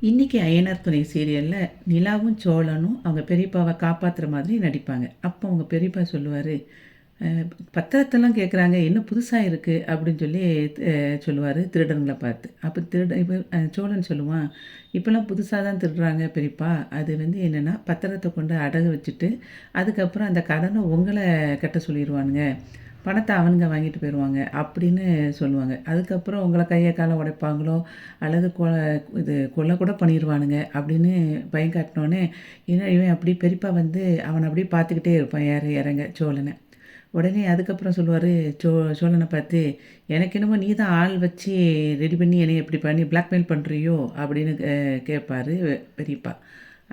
இன்னைக்கு அய்யனார் துணை சீரியலில் நிலாவும் சோழனும் அவங்க பெரியப்பாவை காப்பாற்றுற மாதிரி நடிப்பாங்க. அப்போ அவங்க பெரியப்பா சொல்லுவார், பத்திரத்தெல்லாம் கேட்குறாங்க, என்ன புதுசாக இருக்குது அப்படின்னு சொல்லி சொல்லுவார் திருடனுங்களை பார்த்து. அப்போ இப்போ சோழன் சொல்லுவான், இப்போல்லாம் புதுசாக தான் திருடுறாங்க பெரியப்பா. அது வந்து என்னென்னா பத்திரத்தை கொண்டு அடகு வச்சுட்டு அதுக்கப்புறம் அந்த கடனை உங்களை கட்ட சொல்லிடுவானுங்க, பணத்தை அவனுங்க வாங்கிட்டு போயிடுவாங்க அப்படின்னு சொல்லுவாங்க. அதுக்கப்புறம் உங்களை கையை காலை உடைப்பாங்களோ அல்லது இது கொலை கூட பண்ணிடுவானுங்க அப்படின்னு பயம் காட்டினோன்னே, ஏன்னா இவன் அப்படி பெரியப்பா வந்து அவனை அப்படியே பார்த்துக்கிட்டே இருப்பான் ஏற இறங்க சோழனை. உடனே அதுக்கப்புறம் சொல்லுவார் சோழனை பார்த்து, எனக்கு என்னமோ நீ தான் ஆள் வச்சு ரெடி பண்ணி என்னை எப்படி பண்ணி பிளாக்மெயில் பண்ணுறியோ அப்படின்னு கேட்பார் பெரியப்பா.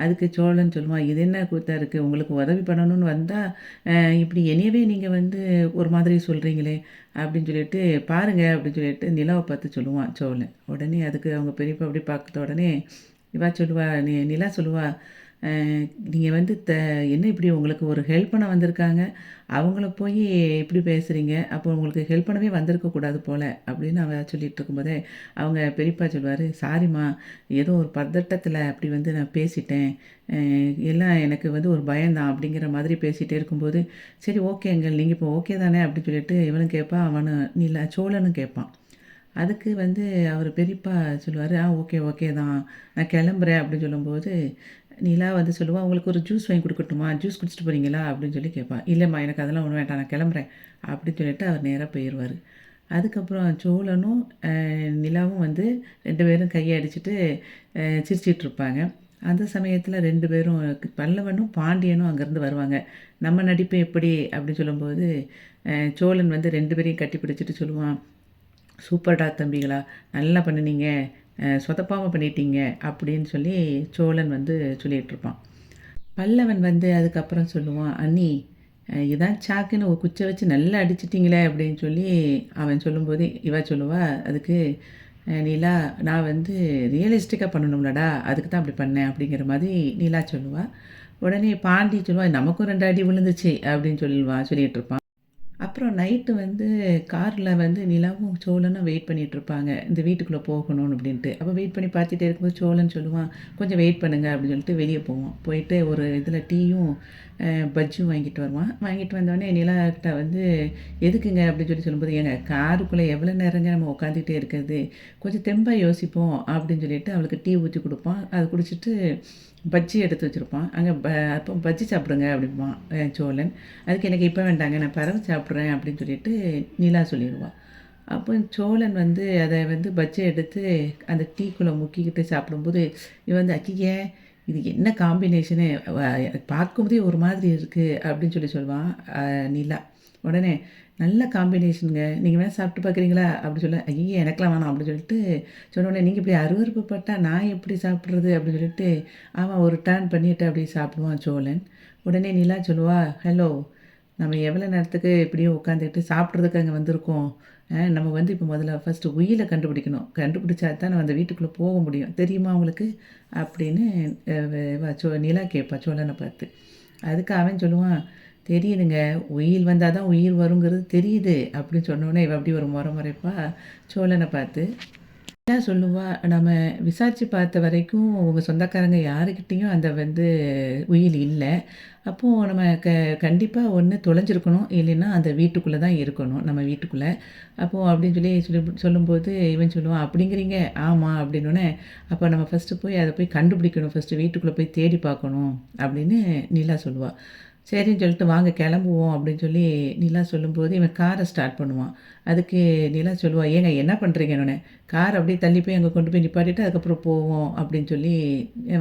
அதுக்கு சோழன் சொல்லுவான், இது என்ன கூத்தா இருக்குது, உங்களுக்கு உதவி பண்ணணும்னு வந்தால் இப்படி என்னையவே நீங்கள் வந்து ஒரு மாதிரி சொல்கிறீங்களே அப்படின்னு சொல்லிட்டு பாருங்கள் அப்படின்னு சொல்லிட்டு நிலாவை பார்த்து சொல்லுவான் சோழன். உடனே அதுக்கு அவங்க பெரியப்பா அப்படி பார்த்த உடனே இவா சொல்லுவா, நிலா சொல்லுவா, நீங்கள் வந்து என்ன இப்படி உங்களுக்கு ஒரு ஹெல்ப் பண்ண வந்திருக்காங்க, அவங்கள போய் இப்படி பேசுகிறீங்க, அப்போ உங்களுக்கு ஹெல்ப் பண்ணவே வந்திருக்கக்கூடாது போல் அப்படின்னு அவள் சொல்லிகிட்டு இருக்கும்போதே அவங்க பெரியப்பா சொல்லுவார், சாரிம்மா, ஏதோ ஒரு பதட்டத்தில் அப்படி வந்து நான் பேசிட்டேன், எல்லாம் எனக்கு வந்து ஒரு பயம்தான் அப்படிங்கிற மாதிரி பேசிகிட்டே இருக்கும்போது, சரி ஓகேங்க நீங்கள் இப்போ ஓகே தானே அப்படின்னு சொல்லிட்டு இவனும் கேட்பான், அவனு சோழனும் கேட்பான். அதுக்கு வந்து அவர் பெரியப்பா சொல்லுவார், ஓகே ஓகே தான், நான் கிளம்புறேன் அப்படின்னு சொல்லும்போது நிலா வந்து சொல்லுவா, உங்களுக்கு ஒரு ஜூஸ் வாங்கி கொடுக்கட்டுமா, ஜூஸ் குடிச்சிட்டு போகிறீங்களா அப்படின்னு சொல்லி கேட்பான். இல்லைம்மா எனக்கு அதெல்லாம் ஒன்றும் வேண்டாம், நான் கிளம்புறேன் அப்படின்னு சொல்லிட்டு அவர் நேராக போயிடுவார். அதுக்கப்புறம் சோழனும் நிலாவும் வந்து 2 பேரும் கையை அடிச்சுட்டு சிரிச்சிட்டு இருப்பாங்க. அந்த சமயத்தில் 2 பேரும் பல்லவனும் பாண்டியனும் அங்கேருந்து வருவாங்க. நம்ம நடிப்பு எப்படி அப்படின்னு சொல்லும்போது சோழன் வந்து 2 பேரையும் கட்டி பிடிச்சிட்டு சொல்லுவான், சூப்பர்டா தம்பிகளா, நல்லா பண்ணினீங்க, சொதப்பாமல் பண்ணிட்டீங்க அப்படின்னு சொல்லி சோழன் வந்து சொல்லிகிட்ருப்பான். பல்லவன் வந்து அதுக்கப்புறம் சொல்லுவான், அண்ணி இதான் சாக்குன்னு ஒரு குச்சை வச்சு நல்லா அடிச்சிட்டிங்களே அப்படின்னு சொல்லி அவன் சொல்லும்போது இவ சொல்லுவா, அதுக்கு நிலா, நான் வந்து ரியலிஸ்டிக்காக பண்ணணும்லடா, அதுக்கு தான் அப்படி பண்ணேன் அப்படிங்கிற மாதிரி நிலா சொல்லுவாள். உடனே பாண்டி சொல்லுவாள், நமக்கும் 2 அடி விழுந்துச்சு அப்படின்னு சொல்லிகிட்டு இருப்பான். அப்புறம் நைட்டு வந்து காரில் வந்து நிலாவும் சோழனும் வெயிட் பண்ணிகிட்ருப்பாங்க, இந்த வீட்டுக்குள்ளே போகணும்னு அப்படின்ட்டு. அப்போ வெயிட் பண்ணி பார்த்துட்டே இருக்கும்போது சோழன் சொல்லுவான், கொஞ்சம் வெயிட் பண்ணுங்கள் அப்படின்னு சொல்லிட்டு வெளியே போவோம். போயிட்டு ஒரு இதில் டீயும் பஜ்ஜும் வாங்கிட்டு வருவான். வாங்கிட்டு வந்தோடனே நிலாட்ட வந்து எதுக்குங்க அப்படின்னு சொல்லி சொல்லும்போது, ஏங்க காருக்குள்ளே எவ்வளோ நேரங்க நம்ம உட்காந்துக்கிட்டே இருக்கிறது, கொஞ்சம் தெம்பாக யோசிப்போம் அப்படின்னு சொல்லிட்டு அவளுக்கு டீ ஊற்றி கொடுப்பான். அதை குடிச்சிட்டு பஜ்ஜி எடுத்து வச்சுருப்பான். அங்கே அப்போ பஜ்ஜி சாப்பிடுங்க அப்படிம்பான் சோழன். அதுக்கு எனக்கு இப்போ வேண்டாங்க, நான் பறவை சாப்பிட்றேன் அப்படின்னு சொல்லிட்டு நிலா சொல்லிடுவாள். அப்போ சோழன் வந்து அதை வந்து பஜ்ஜி எடுத்து அந்த டீக்குள்ளே முக்கிக்கிட்டு சாப்பிடும்போது இவன் வந்து அக்கியே இது என்ன காம்பினேஷனு, பார்க்கும்போதே ஒரு மாதிரி இருக்குது அப்படின்னு சொல்லி சொல்லுவான் நிலா. உடனே நல்ல காம்பினேஷனுங்க, நீங்கள் வேணால் சாப்பிட்டு பார்க்குறீங்களா அப்படின்னு சொல்ல, ஐயே எனக்கெலாம் வேணாம் அப்படின்னு சொல்லிட்டு சொன்னோடனே, நீங்கள் இப்படி அருவருப்பு பட்டால் நான் எப்படி சாப்பிட்றது அப்படின்னு சொல்லிட்டு அவன் ஒரு டர்ன் பண்ணிவிட்டு அப்படி சாப்பிடுவான் சோழன். உடனே நிலா சொல்லுவா, ஹலோ, நம்ம எவ்வளோ நேரத்துக்கு இப்படியே உட்காந்துக்கிட்டு சாப்பிட்றதுக்கு அங்கே வந்திருக்கோம், நம்ம வந்து இப்போ முதல்ல ஃபஸ்ட்டு உயிரை கண்டுபிடிக்கணும், கண்டுபிடிச்சா தான் நம்ம அந்த வீட்டுக்குள்ளே போக முடியும், தெரியுமா உங்களுக்கு அப்படின்னு நிலா கேட்பா சோழனை பார்த்து. அதுக்கு அவன் சொல்லுவான், தெரியுதுங்க, உயில் வந்தால் தான் உயிர் வருங்கிறது தெரியுது அப்படின்னு சொன்னோன்னே இவன் அப்படி ஒரு முறைப்பா சோழனை பார்த்து என்ன சொல்லுவா, நம்ம விசாரித்து பார்த்த வரைக்கும் உங்கள் சொந்தக்காரங்க யாருக்கிட்டேயும் அந்த வந்து உயில் இல்லை, அப்போது நம்ம கண்டிப்பாக ஒன்று தொலைஞ்சிருக்கணும், இல்லைன்னா அந்த வீட்டுக்குள்ளே தான் இருக்கணும், நம்ம வீட்டுக்குள்ளே. அப்போது அப்படின்னு சொல்லும்போது இவன் சொல்லுவான், அப்படிங்கிறீங்க, ஆமாம் அப்படின்னோடனே, அப்போ நம்ம ஃபஸ்ட்டு போய் அதை போய் கண்டுபிடிக்கணும், ஃபஸ்ட்டு வீட்டுக்குள்ளே போய் தேடி பார்க்கணும் அப்படின்னு நிலா சொல்லுவாள். சரின்னு சொல்லிட்டு வாங்க கிளம்புவோம் அப்படின்னு சொல்லி நிலா சொல்லும்போது இவன் காரை ஸ்டார்ட் பண்ணுவான். அதுக்கு நிலா சொல்லுவாள், ஏங்க என்ன பண்ணுறீங்க என்னொன்னே, கார் அப்படியே தள்ளி போய் அங்கே கொண்டு போய் நிப்பாட்டிட்டு அதுக்கப்புறம் போவோம் அப்படின்னு சொல்லி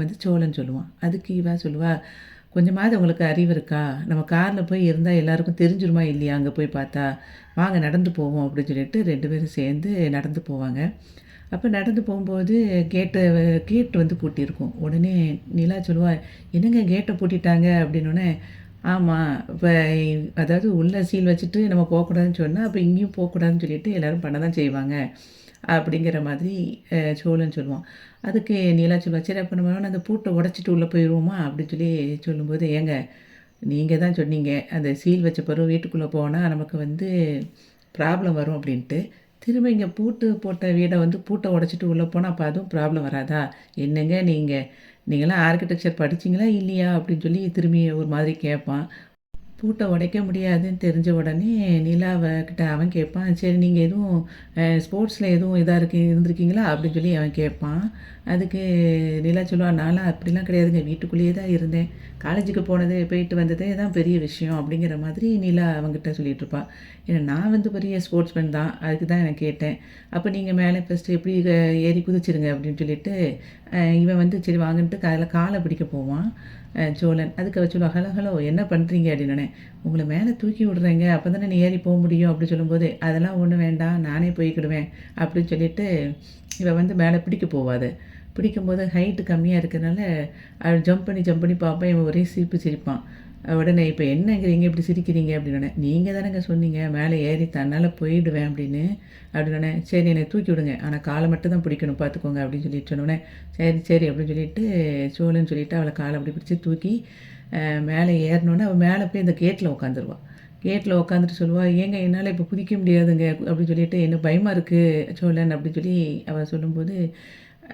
வந்து சோழன் சொல்லுவான். அதுக்கு இவன் சொல்லுவாள், கொஞ்சமாவது உங்களுக்கு அறிவு இருக்கா, நம்ம காரில் போய் இருந்தால் எல்லாருக்கும் தெரிஞ்சிருமா இல்லையா, அங்கே போய் பார்த்தா, வாங்க நடந்து போவோம் அப்படின்னு சொல்லிட்டு 2 பேரும் சேர்ந்து நடந்து போவாங்க. அப்போ நடந்து போகும்போது கேட்டு வந்து பூட்டியிருக்கும். உடனே நிலா சொல்லுவாள், என்னங்க கேட்டை பூட்டிட்டாங்க அப்படின்னோடனே, ஆமாம், இப்போ அதாவது உள்ள சீல் வச்சுட்டு நம்ம போகக்கூடாதுன்னு சொன்னால் அப்போ இங்கேயும் போகக்கூடாதுன்னு சொல்லிட்டு எல்லோரும் பண்ண தான் செய்வாங்க அப்படிங்கிற மாதிரி சோழன் சொல்லுவான். அதுக்கு நிலா சொல்லுவா, சரி அப்போ நம்ம அந்த பூட்டை உடச்சிட்டு உள்ளே போயிடுவோமா அப்படின்னு சொல்லி சொல்லும்போது, ஏங்க நீங்கள் தான் சொன்னீங்க அந்த சீல் வச்ச பிறகு வீட்டுக்குள்ளே போனால் நமக்கு வந்து ப்ராப்ளம் வரும் அப்படின்ட்டு, திரும்ப இங்கே பூட்டு போட்ட வீடை வந்து பூட்டை உடைச்சிட்டு உள்ளே போனால் அப்போ அதுவும் ப்ராப்ளம் வராதா? என்னங்க நீங்களாம் ஆர்கிடெக்சர் படிச்சீங்களா இல்லையா அப்படின்னு சொல்லி திரும்பி ஒரு மாதிரி கேட்பான். பூட்ட உடைக்க முடியாதுன்னு தெரிஞ்ச உடனே நிலாவ அவன் கேட்பான். சரி நீங்கள் எதுவும் ஸ்போர்ட்ஸில் எதுவும் இருந்திருக்கீங்களா அப்படின்னு சொல்லி அவன் கேட்பான். அதுக்கு நிலா சொல்லுவா, நான்லாம் அப்படிலாம் கிடையாதுங்க, வீட்டுக்குள்ளேயே தான் இருந்தேன். காலேஜுக்கு போனது போயிட்டு வந்ததே தான் பெரிய விஷயம் அப்படிங்கிற மாதிரி நிலா அவங்ககிட்ட சொல்லிட்டு இருப்பா. ஏன்னா நான் வந்து பெரிய ஸ்போர்ட்ஸ்மேன் தான், அதுக்கு தான் நான் கேட்டேன். அப்போ நீங்கள் மேலே ஃபஸ்ட்டு எப்படி ஏறி குதிச்சிருங்க அப்படின்னு சொல்லிட்டு இவன் வந்து சரி வாங்கன்ட்டு காலை பிடிக்க போவான். சோழன் அதுக்கு அவ சொல்லுவா, ஹலோ ஹலோ என்ன பண்ணுறீங்க அப்படின்னோடனே, உங்களை மேலே தூக்கி விடுறேங்க, அப்போ தானே நீ ஏறி போக முடியும் அப்படி சொல்லும்போது, அதெல்லாம் ஒன்றும் வேண்டாம் நானே போய்க்கிடுவேன் அப்படின்னு சொல்லிட்டு இவன் வந்து மேலே பிடிக்க போவாது. பிடிக்கும்போது ஹைட்டு கம்மியாக இருக்கிறனால அவள் ஜம்ப் பண்ணி பார்ப்பேன். இவன் ஒரே சிரிப்பு சிரிப்பான். உடனே இப்போ என்னங்கிறீங்க இப்படி சிரிக்கிறீங்க அப்படின்னோடனே, நீங்கள் தானேங்க சொன்னீங்க மேலே ஏறி தன்னால் போயிடுவேன் அப்படின்னோடனே, சரி என்னை தூக்கி விடுங்க, ஆனால் காலை மட்டும் தான் பிடிக்கணும் பார்த்துக்கோங்க அப்படின்னு சொல்லிட்டு சொன்னோடனே, சரி சரி அப்படின்னு சொல்லிட்டு சோழன்னு சொல்லிவிட்டு அவளை காலை அப்படி பிடிச்சி தூக்கி மேலே ஏறினோன்னே அவள் மேலே போய் இந்த கேட்டில் உட்காந்துருவாள். கேட்டில் உட்காந்துட்டு சொல்லுவாள், ஏங்க என்னால் இப்போ குதிக்க முடியாதுங்க அப்படின்னு சொல்லிட்டு, எனக்கு பயமாக இருக்குது சோழன் அப்படின்னு சொல்லி அவள் சொல்லும்போது,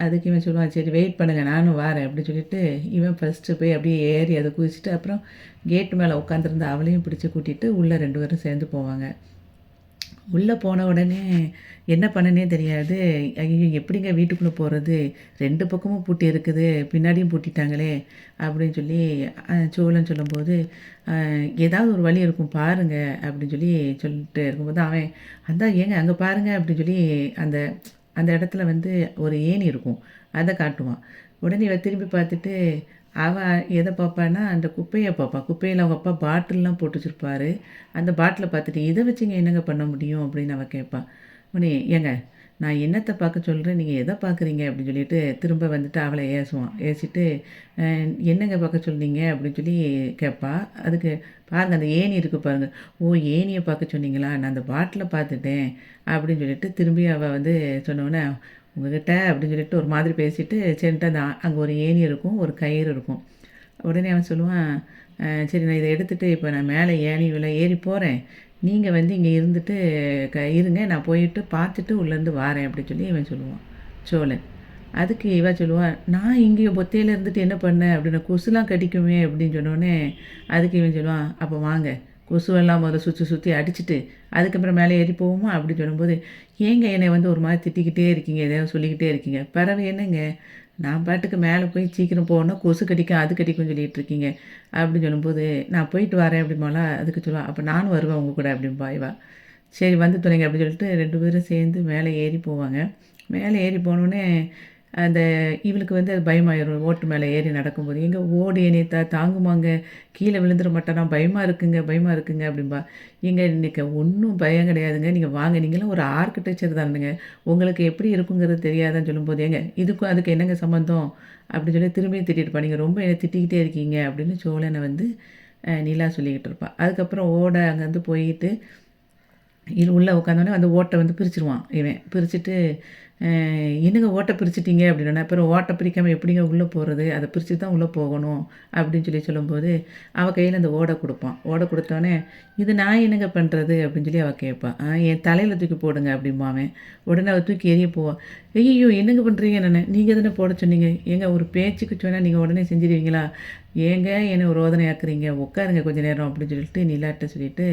அதுக்கு இவன் சொல்லுவான், சரி வெயிட் பண்ணுங்கள் நானும் வரேன் அப்படின்னு சொல்லிட்டு இவன் ஃபஸ்ட்டு போய் அப்படியே ஏறி அதை குதிச்சுட்டு அப்புறம் கேட்டு மேலே உட்காந்துருந்த அவளையும் பிடிச்சி கூட்டிகிட்டு உள்ளே 2 பேரும் சேர்ந்து போவாங்க. உள்ளே போன உடனே என்ன பண்ணனே தெரியாது. ஐயோ எப்படிங்க வீட்டுக்குள்ளே போகிறது, 2 பக்கமும் பூட்டி இருக்குது, பின்னாடியும் பூட்டிட்டாங்களே அப்படின்னு சொல்லி சோழன் சொல்லும்போது, ஏதாவது ஒரு வழி இருக்கும் பாருங்க அப்படின்னு சொல்லி சொல்லிட்டு இருக்கும்போது அவன், அதான் ஏங்க அங்கே பாருங்க அப்படின்னு சொல்லி அந்த அந்த இடத்துல வந்து ஒரு ஏணி இருக்கும், அதை காட்டுவான். உடனே இவ திரும்பி பார்த்துட்டு அவன் எதை பார்ப்பான்னா அந்த குப்பையை பார்ப்பான். குப்பையில் அவங்க அப்பா பாட்டில்லாம் போட்டு வச்சுருப்பாரு. அந்த பாட்டிலை பார்த்துட்டு, இதை வச்சுங்க என்னங்க பண்ண முடியும் அப்படின்னு அவன் கேட்பான். உடனே ஏங்க நான் என்னத்தை பார்க்க சொல்கிறேன், நீங்கள் எதை பார்க்குறீங்க அப்படின்னு சொல்லிட்டு திரும்ப வந்துட்டு அவளை ஏசிட்டு என்னங்க பார்க்க சொன்னீங்க அப்படின்னு சொல்லி கேட்பா. அதுக்கு பாருங்கள் அந்த ஏணி இருக்குது பாருங்கள். ஓ ஏணியை பார்க்க சொன்னீங்களா, நான் அந்த பாட்டிலை பார்த்துட்டேன் அப்படின்னு சொல்லிட்டு திரும்பி அவள் வந்து சொன்னோன்னே, உங்ககிட்ட அப்படின்னு சொல்லிட்டு ஒரு மாதிரி பேசிட்டு சரின்ட்டு அந்த அங்கே ஒரு ஏணி இருக்கும், ஒரு கயிறு இருக்கும். உடனே அவன் சொல்லுவான், சரி நான் இதை எடுத்துகிட்டு இப்போ நான் மேலே ஏறி போகிறேன், நீங்கள் வந்து இங்கே இருந்துட்டு இருங்க, நான் போயிட்டு பார்த்துட்டு உள்ளேருந்து வாரேன் அப்படின்னு சொல்லி இவன் சொல்லுவான் சோழன். அதுக்கு இவ சொல்லுவாள், நான் இங்கே பொத்தையில் இருந்துட்டு என்ன பண்ணேன் அப்படின்னு, கொசுலாம் கடிக்குமே அப்படின்னு சொன்னோடனே அதுக்கு இவன் சொல்லுவான், அப்போ வாங்க கொசுவெல்லாம் முதல்ல சுற்றி அடிச்சுட்டு அதுக்கப்புறம் மேலே ஏறி போவோமா அப்படின்னு சொல்லும்போது, ஏங்க என்னை வந்து ஒரு மாதிரி திட்டிக்கிட்டே இருக்கீங்க, எதையாவது சொல்லிக்கிட்டே இருக்கீங்க, பறவை என்னங்க நான் பாட்டுக்கு மேலே போய் சீக்கிரம் போகணும், கொசு கடிக்கும் அது கடிக்கும்னு சொல்லிகிட்டு இருக்கீங்க அப்படின்னு சொல்லும்போது, நான் போயிட்டு வரேன் அப்படிமாலா. அதுக்கு சொல்லுவாள், அப்போ நானும் வருவேன் உங்கள் கூட அப்படின்பா இவா. சரி வந்து துணைங்க அப்படின்னு சொல்லிட்டு 2 பேரும் சேர்ந்து மேலே ஏறி போவாங்க. மேலே ஏறி போனோடனே அந்த இவளுக்கு வந்து அது பயமாயிரும். ஓட்டு மேலே ஏறி நடக்கும்போது, எங்கே ஓடு என்னை தாங்குமாங்க, கீழே விழுந்துட மாட்டானா, பயமாக இருக்குங்க அப்படின்பா. எங்க இன்றைக்கி ஒன்றும் பயம் கிடையாதுங்க, நீங்கள் வாங்க, நீங்களாம் ஒரு ஆர்கிடெக்சர் தானுங்க, உங்களுக்கு எப்படி இருக்குங்கிறது தெரியாதான்னு சொல்லும்போது, ஏங்க இதுக்கும் அதுக்கு என்னங்க சம்மந்தம் அப்படின்னு சொல்லி திரும்பியும் திட்டிருப்பா. நீங்கள் ரொம்ப என்னை திட்டிக்கிட்டே இருக்கீங்க அப்படின்னு சோழனை வந்து நிலா சொல்லிக்கிட்டு இருப்பாள். அதுக்கப்புறம் ஓட அங்கேருந்து போயிட்டு உள்ளே உட்காந்தோடனே அந்த ஓட்டை வந்து பிரிச்சுருவான். இவன் பிரிச்சுட்டு, என்னங்க ஓட்டை பிரிச்சுட்டீங்க அப்படின்னா, அப்புறம் ஓட்டை பிரிக்காமல் எப்படிங்க உள்ளே போகிறது, அதை பிரித்து தான் உள்ளே போகணும் அப்படின்னு சொல்லும்போது அவள் கையில் அந்த ஓடை கொடுப்பான். ஓடை கொடுத்தோடனே, இது நான் என்னங்க பண்ணுறது அப்படின்னு சொல்லி அவள் கேட்பான். என் தலையில் தூக்கி போடுங்க அப்படிம்பாவன். உடனே அவள் தூக்கி எறிய போவாள். ஐயோ என்னங்க பண்ணுறீங்க, நீங்கள் தானே போட சொன்னீங்க, ஏங்க ஒரு பேச்சுக்கு சொன்னால் நீங்கள் உடனே செஞ்சிடுவீங்களா, ஏங்க என்னை ஒரு ரோதனையாக்குறீங்க, உட்காருங்க கொஞ்சம் நேரம் அப்படின்னு சொல்லிட்டு நிலாட்ட சொல்லிவிட்டு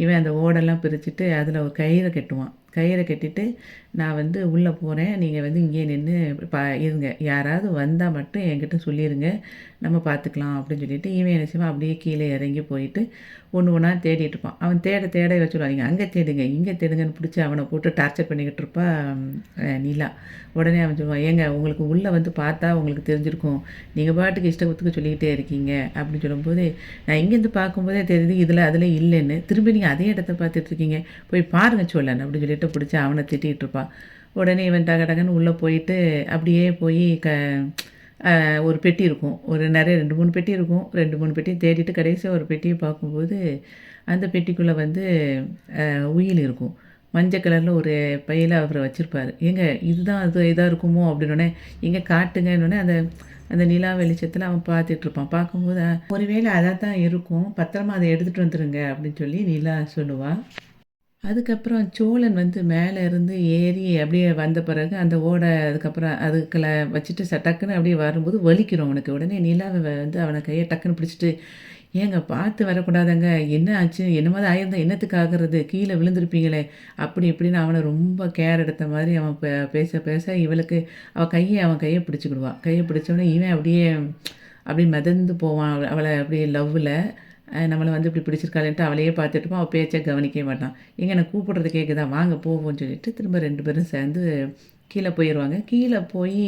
இவன் அந்த ஓடெல்லாம் பிரிச்சுட்டு அதில் ஒரு கயிறை கட்டுவான். கயிறை கட்டிட்டு, நான் வந்து உள்ளே போகிறேன், நீங்கள் வந்து இங்கேயே நின்று இருங்க, யாராவது வந்தால் மட்டும் என்கிட்ட சொல்லிடுங்க, நம்ம பார்த்துக்கலாம் அப்படின்னு சொல்லிட்டு இவன் என்ன செய்வான், அப்படியே கீழே இறங்கி போயிட்டு ஒன்று ஒன்றா தேடிட்டு இருப்பான். அவன் தேட வச்சுருவான், நீங்கள் அங்கே தேடுங்க இங்கே தேடுங்கன்னு பிடிச்சி அவனை போட்டு டார்ச்சர் பண்ணிக்கிட்டு இருப்பா நிலா. உடனே அவன் சொல்லுவான், ஏங்க உங்களுக்கு உள்ளே வந்து பார்த்தா உங்களுக்கு தெரிஞ்சிருக்கும், நீங்கள் பாட்டுக்கு இஷ்டத்துக்கு சொல்லிக்கிட்டே இருக்கீங்க அப்படின்னு சொல்லும்போது, நான் இங்கேருந்து பார்க்கும்போதே தெரியுது அதில் இல்லைன்னு, திரும்பி நீங்கள் அதே இடத்த பார்த்துட்ருக்கீங்க, போய் பாருங்கள் சோழன் அப்படின்னு சொல்லிட்டு பிடிச்சி அவனை திட்டிகிட்டு இருப்பான். உடனே இவன் டகன்னு உள்ளே போயிட்டு அப்படியே போய் ஒரு பெட்டி இருக்கும், ஒரு நிறைய 2-3 பெட்டி இருக்கும், 2-3 பெட்டியை தேடிட்டு கடைசியாக ஒரு பெட்டியை பார்க்கும்போது அந்த பெட்டிக்குள்ளே வந்து உயில் இருக்கும். மஞ்சள் கலரில் ஒரு பையில் அவர் வச்சுருப்பார். ஏங்க இதுதான் இதாக இருக்குமோ அப்படின்னோடனே, எங்கே காட்டுங்கன்னொடனே அந்த அந்த நிலா வெளிச்சத்தில் அவன் பார்த்துட்ருப்பான். பார்க்கும்போது ஒருவேளை அதாக தான் இருக்கும், பத்திரமா அதை எடுத்துகிட்டு வந்துடுங்க அப்படின்னு சொல்லி நிலா சொல்லுவாள். அதுக்கப்புறம் சோழன் வந்து மேலே இருந்து ஏறி அப்படியே வந்த பிறகு அந்த ஓடை அதுக்கப்புறம் அதுக்குள்ள வச்சுட்டு டக்குன்னு அப்படியே வரும்போது வலிக்கிறோம் அவனுக்கு. உடனே நிலாவை வந்து அவனை கையை டக்குன்னு பிடிச்சிட்டு, "ஏங்க பார்த்து வரக்கூடாதாங்க? என்ன ஆச்சு? என்னமாவது ஆயிருந்தா என்னத்துக்கு ஆகுறது? கீழே விழுந்திருப்பீங்களே!" அப்படி இப்படின்னு அவனை ரொம்ப கேர் எடுத்த மாதிரி அவன் பேச பேச இவளுக்கு அவன் கையை பிடிச்சிக்கிடுவா. கையை பிடிச்சோடனே இவன் அப்படியே மிதந்து போவான். அவளை அப்படியே லவ்வில் நம்மளை வந்து இப்படி பிடிச்சிருக்காளேன்ட்டு அவளையே பார்த்துட்டுப்பான். அவள் பேச்சை கவனிக்கவே மாட்டான். "ஏங்க நான் கூப்பிடுறது கேட்குதா? வாங்க போவோம்ன்னு" சொல்லிட்டு திரும்ப 2 பேரும் சேர்ந்து கீழே போயிருவாங்க. கீழே போய்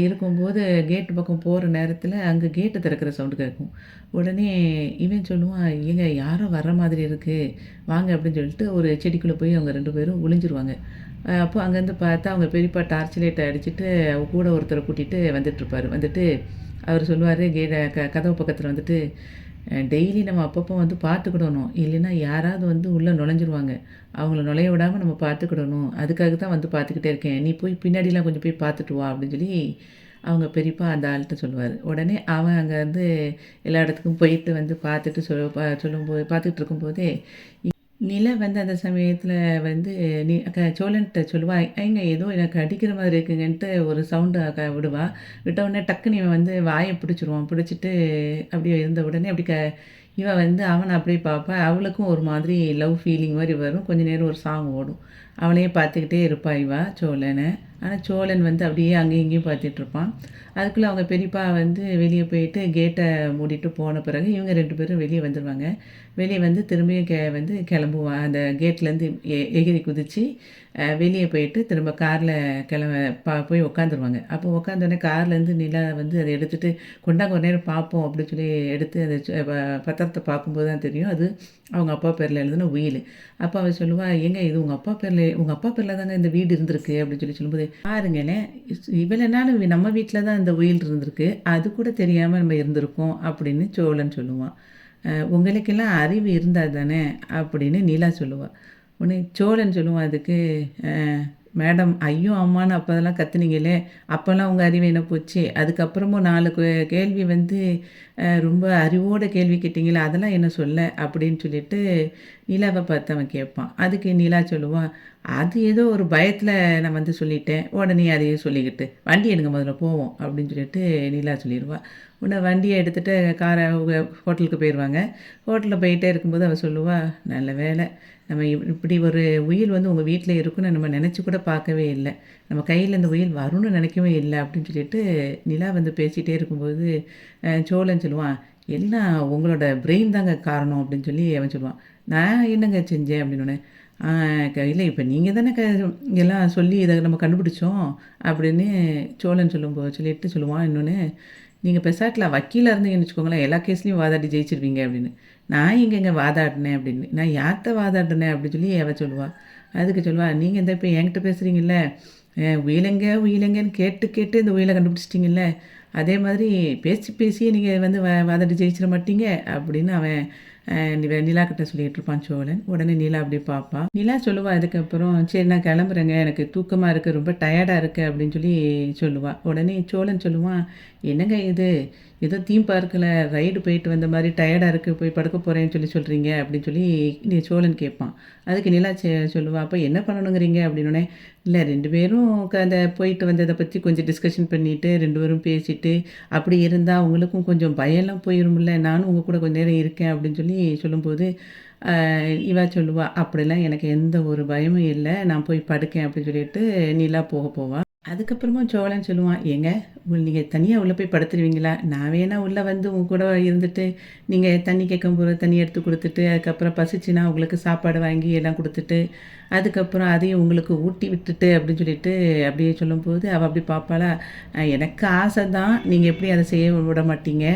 இருக்கும்போது கேட்டு பக்கம் போகிற நேரத்தில அங்கே கேட்டு திறக்கிற சவுண்டு கேட்கும். உடனே இவன் சொல்லுவான், "ஏங்க யாரோ வர்ற மாதிரி இருக்கு. வாங்க" அப்படின்னு சொல்லிட்டு ஒரு செடிக்குள்ளே போய் அவங்க 2 பேரும் ஒளிஞ்சிருவாங்க. அப்போ அங்கேருந்து பார்த்தா அவங்க பெரியப்பா டார்ச் லைட் அடிச்சுட்டு அவ கூட ஒருத்தரை கூட்டிட்டு வந்துட்டுருப்பாரு. வந்துட்டு அவர் சொல்லுவாரு கதவு பக்கத்தில வந்துட்டு, டெய்லி நம்ம அப்பப்போ வந்து பார்த்துக்கிடணும். இல்லைன்னா யாராவது வந்து உள்ளே நுழைஞ்சிருவாங்க. அவங்கள நுழைய விடாம நம்ம பார்த்துக்கிடணும். அதுக்காக தான் வந்து பார்த்துக்கிட்டே இருக்கேன். நீ போய் பின்னாடிலாம் கொஞ்சம் போய் பார்த்துட்டு வா" அப்படின்னு சொல்லி அவங்க பெரியப்பா அந்த ஆள்ட்ட சொல்லுவாரு. உடனே அவன் அங்கேருந்து எல்லா இடத்துக்கும் போயிட்டு வந்து பார்த்துட்டு சொல்லும்போது பார்த்துட்டு இருக்கும்போதே நிலா வந்து அந்த சமயத்தில வந்து நீ சோழன்ட்ட சொல்லுவா, "ஏங்க ஏதோ எனக்கு அடிக்கிற மாதிரி இருக்குங்கன்ட்டு" ஒரு சவுண்டு விடுவா. விட்டவுடனே டக்குன்னு இவன் வந்து வாய பிடிச்சிருவான். பிடிச்சிட்டு அப்படியே இருந்த உடனே அப்படி இவன் வந்து அவன அப்படியே பார்ப்பா. அவளுக்கும் ஒரு மாதிரி லவ் ஃபீலிங் மாரி வரும். கொஞ்ச நேரம் ஒரு சாங் ஓடும். அவனையே பார்த்துக்கிட்டே இருப்பா சோழன. ஆனா சோழன் வந்து அப்படியே அங்கேயும் இங்கேயும் பார்த்துட்ருப்பான். அதுக்குள்ள அவங்க பெரியப்பா வந்து வெளிய போயிட்டு கேட்ட மூடிட்டு போன பிறகு இவங்க 2 பேரும் வெளிய வந்துருவாங்க. வெளிய வந்து திரும்பியும் வந்து கிளம்புவான். அந்த கேட்லேருந்து எகிறி குதிச்சு வெளிய போயிட்டு திரும்ப கார்ல போய் உட்காந்துருவாங்க. அப்போ உட்காந்தோனே கார்லேருந்து நிலா வந்து அத எடுத்துட்டு, "கொண்டாங்க ஒரு நேரம் பார்ப்போம்" அப்படின்னு சொல்லி எடுத்து அந்த பத்திரத்த பார்க்கும்போது தான் தெரியும். அது அவங்க அப்பா பேர்ல எழுதுன உயில். அப்போ அவ சொல்லுவா, "ஏங்க இது உங்க அப்பா பேர்ல தாங்க இந்த வீடு இருந்திருக்கு" அப்படின்னு சொல்லும்போது, "பாருங்களேன் இவ்வளோ நாள் நம்ம வீட்ல தான் இந்த உயில் இருந்திருக்கு. அது கூட தெரியாம நம்ம இருந்திருக்கோம்" அப்படின்னு சோழன் சொல்லுவான். "உங்களுக்கெல்லாம் அறிவு இருந்தா தானே" அப்படின்னு நிலா சொல்லுவா. உடனே சோழன் சொல்லுவான் அதுக்கு, "அ மேடம் ஐயோ! அம்மான்னு அப்போதெல்லாம் கத்துனீங்களே! அப்போலாம் உங்க அறிவு என்ன போச்சு? அதுக்கப்புறமும் 4 கேள்வி வந்து ரொம்ப அறிவோட கேள்வி கேட்டீங்களே! அதெல்லாம் என்ன சொல்ல?" அப்படின்னு சொல்லிட்டு நிலாவ பார்த்து அவன் கேட்பான். அதுக்கு நிலா சொல்லுவா, "அது ஏதோ ஒரு பயத்தில நான் வந்து சொல்லிட்டேன். உடனே அதையே சொல்லிக்கிட்டு, வண்டி எடுங்க முதல்ல போவோம்" அப்படின்னு சொல்லிட்டு நிலா சொல்லிருவா. உடனே வண்டிய எடுத்துட்டு ஹோட்டலுக்கு போயிருவாங்க. ஹோட்டல்ல போயிட்டே இருக்கும்போது அவ சொல்லுவா, "நல்ல வேளை. நம்ம இப்படி ஒரு உயில் வந்து உங்க வீட்ல இருக்குன்னு நம்ம நெனச்சு கூட பார்க்கவே இல்ல. நம்ம கையில இந்த உயில் வரும்னு நெனைக்கவே இல்ல" அப்படின்னு சொல்லிட்டு நிலா வந்து பேசிட்டே இருக்கும்போது, சோழன் சொல்லுவான், "எல்லாம் உங்களோட பிரெயின் தாங்க காரணம்" அப்படின்னு சொல்லி அவன் சொல்லுவான். "நான் என்னங்க செஞ்சேன்?" அப்படின்னோனே, "ஆ இல்ல இப்ப நீங்க தானே எல்லாம் சொல்லி இத நம்ம கண்டுபிடிச்சோம்" அப்படின்னு சோழன் சொல்லிட்டு சொல்லுவான் இன்னொன்னு, "நீங்க பெசாட்ல வக்கீலா இருந்தீங்கன்னு வச்சுக்கோங்களேன், எல்லா கேஸ்லயும் வாதாடி ஜெயிச்சிருவீங்க" அப்படின்னு. "நான் எங்கேங்க வாதாடினேன்" அப்படின்னு. "நான் யார்ட்ட வாதாடினேன்" அப்படின்னு சொல்லி அவ சொல்லுவா. அதுக்கு சொல்லுவா, "நீங்க இந்த இப்ப என்கிட்ட பேசுறீங்கல்ல, உயிலெங்க உயிலெங்கன்னு கேட்டு கேட்டு இந்த உயில கண்டுபிடிச்சிட்டீங்கல்ல, அதே மாதிரி பேசி பேசியே நீங்க வந்து வாதாடி ஜெயிச்சிட மாட்டீங்க" அப்படின்னு அவன் நிலா கிட்ட சொல்லிட்டு இருப்பான் சோழன். உடனே நிலா அப்படியே பார்ப்பா. நிலா சொல்லுவா அதுக்கப்புறம், "சரி நான் கிளம்புறேங்க. எனக்கு தூக்கமா இருக்கு. ரொம்ப டயர்டா இருக்கு" அப்படின்னு சொல்லி சொல்லுவா. உடனே சோழன் சொல்லுவான், "என்னங்க இது? ஏதோ தீம் பார்க்கில ரைடு போயிட்டு வந்த மாரி டயர்டா இருக்கு. போய் படுக்க போறேன்னு சொல்லி சொல்றீங்க" அப்படின்னு சொல்லி சோழன் கேட்பான். அதுக்கு நிலா சொல்லுவா, "அப்ப என்ன பண்ணணுங்கிறீங்க?" அப்படின்னோனே, "இல்ல 2 பேரும் அந்த போயிட்டு வந்தத பத்தி கொஞ்சம் டிஸ்கஷன் பண்ணிட்டு 2 பேரும் பேசிட்டு, அப்படி இருந்தா உங்களுக்கும் கொஞ்சம் பயம்லாம் போயிரும்ல. நானும் உங்க கூட கொஞ்ச நேரம் இருக்கேன்" அப்படின்னு சொல்லி சொல்லும்போது, அ இவ சொல்லுவா, "அப்படிலாம் எனக்கு எந்த ஒரு பயமும் இல்ல. நான் போய் படுக்கேன்" அப்படின்னு சொல்லிட்டு நிலா போவா. அதுக்கப்புறமா சோழன் சொல்லுவான், "ஏங்க நீங்க தனியா உள்ள போய் படுத்துருவீங்களா? நான் வேணா உள்ள வந்து உங்க கூட இருந்துட்டு, நீங்க தண்ணி கேட்கும்போது தண்ணி எடுத்து குடுத்துட்டு, அதுக்கப்புறம் பசிச்சுன்னா உங்களுக்கு சாப்பாடு வாங்கி எல்லாம் குடுத்துட்டு, அதுக்கப்புறம் அதையும் உங்களுக்கு ஊட்டி விட்டுட்டு" அப்படின்னு சொல்லிட்டு அப்படியே சொல்லும்போது, அவ அப்படி பார்ப்பாளா, எனக்கு ஆசை தான். நீங்க எப்படி அத செய்ய விட மாட்டீங்க.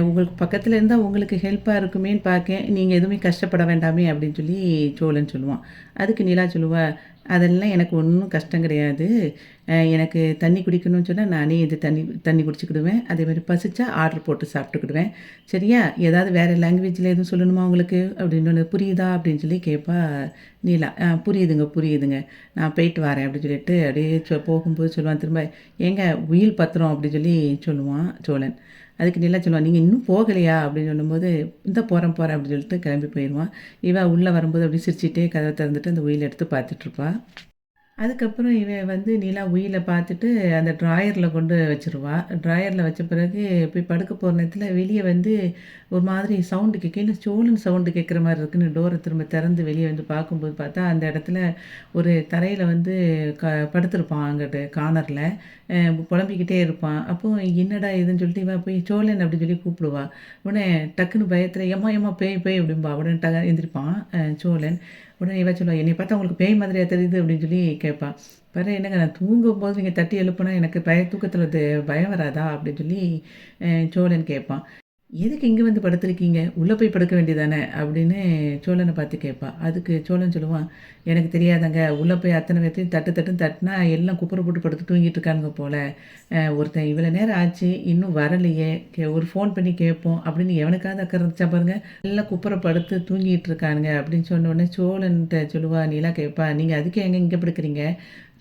உங்களுக்கு பக்கத்துல இருந்தா உங்களுக்கு ஹெல்ப்பா இருக்குமேன்னு பார்க்கேன். நீங்க எதுவுமே கஷ்டப்பட வேண்டாமே" அப்படின்னு சொல்லி சோழன் சொல்லுவான். அதுக்கு நிலா சொல்லுவா, "அதெல்லாம் எனக்கு ஒண்ணும் கஷ்டம் கிடையாது. எனக்கு தண்ணி குடிக்கணும்னு சொன்னா, நானே இது தண்ணி குடிச்சுக்கிடுவேன். அதேமாதிரி பசிச்சா ஆர்டர் போட்டு சாப்பிட்டுக்கிடுவேன். சரியா? ஏதாவது வேற லாங்குவேஜ்ல எதுவும் சொல்லணுமா உங்களுக்கு?" அப்படின்னு "புரியுதா?" அப்படின்னு சொல்லி கேட்பா நிலா. புரியுதுங்க, புரியுதுங்க. நான் போயிட்டு வரேன்" அப்படின்னு சொல்லிட்டு அப்படியே போகும்போது சொல்லுவான் திரும்ப, "ஏங்க உயில் பத்திரம்" அப்படின்னு சொல்லி சொல்லுவான் சோழன். அதுக்கு நிலா சொல்லுவா, "நீங்க இன்னும் போகலையா?" அப்படின்னு சொல்லும்போது, "இந்தா போறேன், போறேன்" அப்படின்னு சொல்லிட்டு கிளம்பி போயிருவான். இவ உள்ள வரும்போது அப்படியே சிரிச்சுட்டே கதவ திறந்துட்டு அந்த உயில் எடுத்து பார்த்துட்ருப்பா. அதுக்கப்புறம் இவன் வந்து நிலா உயில பார்த்துட்டு அந்த ட்ராயர்ல கொண்டு வச்சுருவா. ட்ராயர்ல வச்ச பிறகு போய் படுக்க போற நேரத்தில வெளிய வந்து ஒரு மாதிரி சவுண்டு கேட்கும். என்ன சோழன் சவுண்டு கேட்குற மாரி இருக்குன்னு டோர திரும்ப திறந்து வெளிய வந்து பார்க்கும்போது பார்த்தா, அந்த இடத்துல ஒரு தரையில வந்து க படுத்திருப்பான் அங்கிட்டு கார்னர்ல. அ புலம்பிக்கிட்டே இருப்பான். அப்போ என்னடா இதுன்னு சொல்லிட்டு இவ போய் சோழன் அப்படின்னு சொல்லி கூப்பிடுவா. உடனே டக்குனு பயத்துல எம்மா எம்மா பேய் பேய் அப்படிம்பா. உடனே எந்திரிப்பான் சோழன். உடனே இவ சொல்லுவா, "என்னைய பார்த்தா உங்களுக்கு பேய் மாதிரியா தெரியுது?" அப்படின்னு சொல்லி கேட்பா. பிறகு என்னங்க நான் தூங்கும்போது நீங்க தட்டி எழுப்புனா எனக்கு தூக்கத்தில பயம் வராதா? அப்படின்னு சொல்லி சோழன் கேட்பான். "எதுக்கு இங்க வந்து படுத்திருக்கீங்க? உள்ள போய் படுக்க வேண்டியதானே?" அப்படின்னு சோழன பார்த்து கேட்பா. அதுக்கு சோழன் சொல்லுவான், "எனக்கு தெரியாதாங்க. உள்ள போய் அத்தன பேத்தையும் தட்டு தட்டுன்னு தட்டுனா எல்லாம் குப்புற போட்டு படுத்து தூங்கிட்டு இருக்கானுங்க போல. ஒருத்தன் இவ்வளோ நேரம் ஆச்சு இன்னும் வரலையே. ஒரு ஃபோன் பண்ணி கேட்போம்." அப்படின்னு எவனுக்காவது அக்கறை இருந்துச்சா பாருங்க. எல்லாம் குப்புற படுத்து தூங்கிட்டு இருக்கானுங்க அப்படின்னு சொன்ன உடனே சோழன்ட்ட சொல்லுவா, நிலா கேட்பா, "நீங்க அதுக்கு ஏங்க இங்க படுக்கிறீங்க?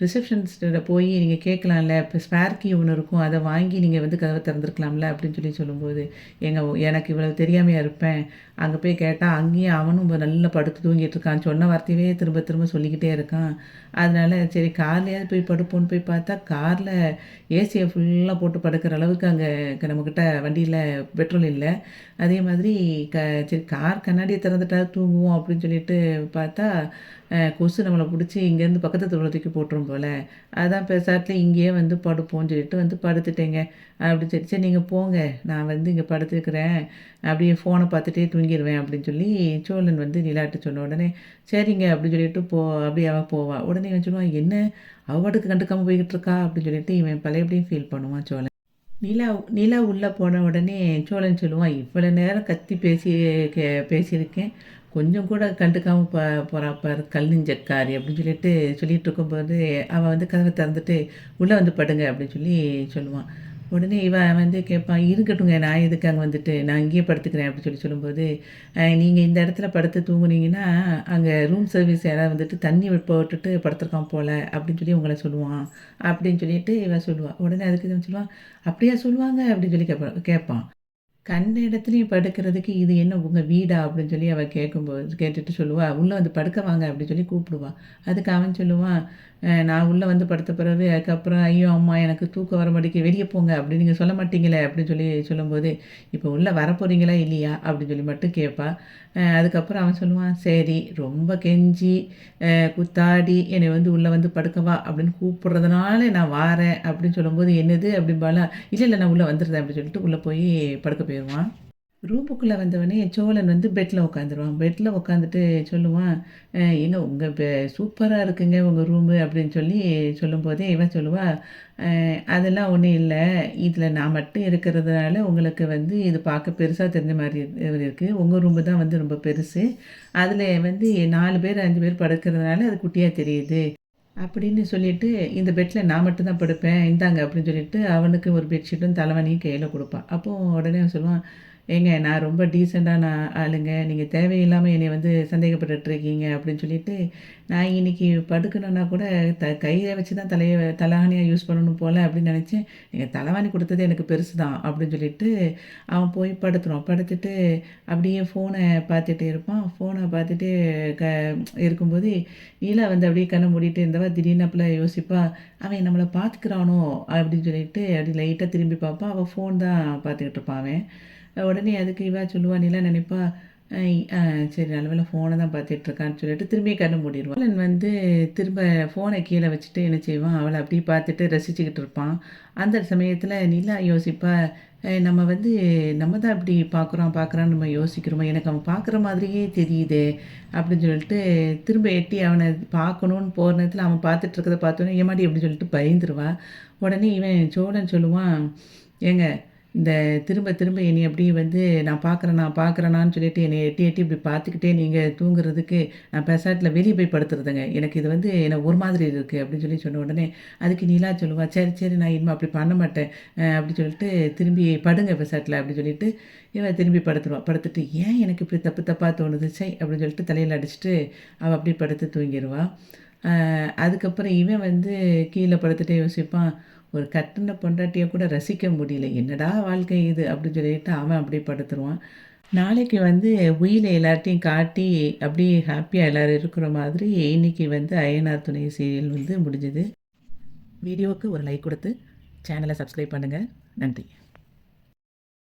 ரிசப்ஷனிஸ்ட்ட போய் நீங்க கேட்கலாம்ல. இப்ப ஸ்பேர் கீ ஒண்ணு இருக்கும். அத வாங்கி நீங்க வந்து கதவ திறந்துருக்கலாம்ல." அப்படின்னு சொல்லி சொல்லும்போது, "ஏங்க எனக்கு இவ்வளவு தெரியாமயா இருப்பேன்? அங்க போய் கேட்டா, அங்கேயும் அவனும் நல்லா படுத்து தூங்கிட்டு இருக்கான். சொன்ன வார்த்தையவே திரும்ப திரும்ப சொல்லிக்கிட்டே இருக்கான். அதனால சரி கார்லயாவது போய் படுப்போம்ன்னு போய் பார்த்தா, கார்ல ஏசிய ஃபுல்லா போட்டு படுக்கிற அளவுக்கு அங்க நம்மகிட்ட வண்டியில பெட்ரோல் இல்ல. அதே மாதிரி க சரி கார் கண்ணாடிய திறந்துட்டாவது தூங்குவோம் அப்படின்னு சொல்லிட்டு பார்த்தா, கொசு நம்மள புடிச்சு இங்கேருந்து பக்கத்து தெருவுல தூக்கி போட்டுரும் போல. அதான் பெசாட்ல இங்கேயே வந்து படுப்போம்ன்னு சொல்லிட்டு வந்து படுத்துட்டேங்க. அப்படி சரி, சரி நீங்க போங்க. நான் வந்து இங்க படுத்துக்கிறேன். அப்படியே ஃபோன பார்த்துட்டே தூங்கிருவேன் அப்படின்னு சொல்லி சோழன் வந்து நிலாட்ட சொன்ன உடனே, சரிங்க அப்படின்னு சொல்லிட்டு அப்படியே அவ போவா. உடனே இவன் சொல்லுவான், என்ன அவ பாட்டுக்கு கண்டுக்காம போய்க்கிட்டு இருக்கா அப்படின்னு சொல்லிட்டு இவன் பழையபடியும் ஃபீல் பண்ணுவான் சோழன். நிலா நிலா உள்ள போன உடனே சோழன் சொல்லுவான், "இவ்வளோ நேரம் கத்தி பேசியிருக்கேன். கொஞ்சம் கூட கண்டுக்காம போறா பாரு கல் நெஞ்சக்காரி" அப்படின்னு சொல்லிட்டு சொல்லிட்டு இருக்கும்போது, அவன் வந்து கதவ திறந்துட்டு, "உள்ள வந்து படுங்க" அப்படின்னு சொல்லி சொல்லுவான். உடனே இவன் வந்து கேட்பான், "இருக்கட்டுங்க நான் எதுக்கு அங்க வந்துட்டு, நான் இங்கேயே படுத்துக்கிறேன்" அப்படின்னு சொல்லும்போது, நீங்க இந்த இடத்துல படுத்து தூங்குனீங்கன்னா, அங்க ரூம் சர்வீஸ் யாராவது வந்துட்டு தண்ணி போட்டுட்டு படுத்துருக்கான் போல" அப்படின்னு சொல்லி உங்கள சொல்லுவான். அப்படின்னு சொல்லிட்டு இவ சொல்லுவா. உடனே அதுக்கு இவன் சொல்லுவான், "அப்படியா சொல்லுவாங்க?" அப்படின்னு சொல்லி கேட்பான். கண்ட இடத்துலயும் படுக்கிறதுக்கு இது என்ன உங்க வீடா? அப்படின்னு சொல்லி அவ கேட்டுட்டு சொல்லுவா, "உள்ள வந்து படுக்க வாங்க" அப்படின்னு சொல்லி கூப்பிடுவா. அதுக்கு அவன் சொல்லுவான், நான் உள்ள வந்து படுத்த பிறகு அதுக்கப்புறம், "ஐயோ! அம்மா எனக்கு தூக்கம் வர மாட்டேங்குது. வெளிய போங்க" அப்படின்னு நீங்க சொல்ல மாட்டீங்களே அப்படின்னு சொல்லி சொல்லும்போது, "இப்போ உள்ள வரப்போறீங்களா இல்லையா?" அப்படின்னு சொல்லி மட்டும் கேட்பா. அதுக்கப்புறம் அவன் சொல்லுவான், "சரி ரொம்ப கெஞ்சி கூத்தாடி என்னைய வந்து உள்ள வந்து படுக்க வா அப்படின்னு கூப்பிடுறதுனால நான் வாரேன்" அப்படின்னு சொல்லும்போது, "என்னது?" அப்படிம்பாளா. "இல்ல, இல்ல நான் உள்ள வந்துடுறேன்" அப்படின்னு சொல்லிட்டு உள்ள போய் படுக்க போயிருவான். ரூமுக்குள்ள வந்தவனே சோழன் வந்து பெட்ல உட்காந்துருவான். பெட்ல உட்காந்துட்டு சொல்லுவான், "ஏங்க உங்க சூப்பரா இருக்குங்க உங்க ரூமு" அப்படின்னு சொல்லி சொல்லும்போதே இவன் சொல்லுவா, அதெல்லாம் ஒண்ணும் இல்ல. இதுல நான் மட்டும் இருக்கிறதுனால உங்களுக்கு வந்து இது பார்க்க பெருசா தெரிஞ்ச மாரி இருக்கு. உங்க ரூமு தான் வந்து ரொம்ப பெருசு. அதுல வந்து 4 பேர், 5 பேர் படுக்கிறதுனால அது குட்டியா தெரியுது." அப்படின்னு சொல்லிட்டு, "இந்த பெட்ல நான் மட்டும் தான் படுப்பேன். இந்தாங்க" அப்படின்னு சொல்லிட்டு அவனுக்கு ஒரு பெட்ஷீட்டும், தலைவாணியும் கையில குடுப்பா. அப்போ உடனே அவன் சொல்லுவான், "ஏங்க நான் ரொம்ப டீசென்ட்டான ஆளுங்க. நீங்க தேவையில்லாம என்னைய வந்து சந்தேகப்பட்டுட்டு இருக்கீங்க" அப்படின்னு சொல்லிட்டு, "நான் இன்னைக்கு படுக்கணும்னா கூட கையில வச்சு தான் தலகாணியா யூஸ் பண்ணணும் போல அப்படின்னு நெனச்சேன். நீங்க தலைவாணி குடுத்தது எனக்கு பெருசு தான்" அப்படின்னு சொல்லிட்டு அவன் போய் படுத்துருவான். படுத்துட்டு அப்படியே ஃபோன பார்த்துட்டே இருப்பான். ஃபோன பார்த்துட்டே க இருக்கும்போது, நீலா வந்து அப்படியே கண்ண மூடிட்டு இருந்தவ திடீர்னு அப்போல யோசிப்பா, "அவன் நம்மள பார்த்துக்கிறானோ?" அப்படின்னு சொல்லிட்டு அப்படி லைட்டா திரும்பி பார்ப்பா. அவ ஃபோன் தான் பார்த்துக்கிட்டு இருப்பான் அவன். உடனே அதுக்கு இவ சொல்லுவா, நிலா நினைப்பா, "ஐ அ சரி நல்ல வேளை ஃபோன தான் பார்த்துட்டு இருக்கான்னு" சொல்லிட்டு திரும்பி கண்ண மூடிருவா. அவன் வந்து திரும்ப ஃபோன கீழ வச்சுட்டு என்ன செய்வான், அவள அப்படியே பார்த்துட்டு ரசிச்சுக்கிட்டு இருப்பான். அந்த சமயத்தில நிலா யோசிப்பா, நம்ம வந்து நம்ம தான் இப்படி பார்க்குறான்னு நம்ம யோசிக்கிறோமா? எனக்கு அவன் பார்க்குற மாதிரியே தெரியுதே!" அப்படின்னு சொல்லிட்டு திரும்ப எட்டி அவன பார்க்கணும்னு போற நேரத்தில அவன் பார்த்துட்டு இருக்கிறத பார்த்தோன்னே, "ஏம்மாடி" அப்படின்னு சொல்லிட்டு பயந்துருவா. உடனே இவன் சோழன் சொல்லுவான், "ஏங்க இந்த திரும்ப திரும்ப என்னைய அப்படியே வந்து நான் பார்க்குறேனான்னு சொல்லிட்டு என்னைய எட்டி எட்டி இப்படி பார்த்துக்கிட்டே நீங்கள் தூங்குறதுக்கு நான் பெசாட்டில் வெளியே போய் படுத்துறதுங்க. எனக்கு இது வந்து எனக்கு ஒரு மாதிரி இருக்குது அப்படின்னு சொன்ன உடனே, அதுக்கு நிலா சொல்லுவா, "சரி, சரி நான் இனிமே அப்படி பண்ண மாட்டேன்." அப்படி சொல்லிட்டு திரும்பி படுங்க பெசாட்டில அப்படி சொல்லிட்டு, இவ திரும்பி படுத்துருவா. படுத்துட்டு, "ஏன் எனக்கு இப்படி தப்பு தப்பா தோணுது? ச்சை!" அப்படின்னு சொல்லிட்டு தலையில அடிச்சுட்டு, அவ அப்படியே படுத்து தூங்கிருவா. அ அதுக்கப்புறம் இவன் வந்து கீழ படுத்துட்டு யோசிப்பான், "ஒரு கட்டுன பொண்டாட்டிய கூட ரசிக்க முடியல. என்னடா வாழ்க்கை இது?" அப்படின்னு சொல்லிட்டு அவன் அப்படியே படுத்துருவான். நாளைக்கு வந்து உயில எல்லார்ட்டயும் காட்டி, அப்படியே ஹேப்பியா எல்லாரும் இருக்கிற மாதிரி இன்னைக்கு வந்து அய்யனார் துணை சீரியல் வந்து முடிஞ்சது. வீடியோவுக்கு ஒரு லைக் குடுத்து, சேனல சப்ஸ்கிரைப் பண்ணுங்க. நன்றி.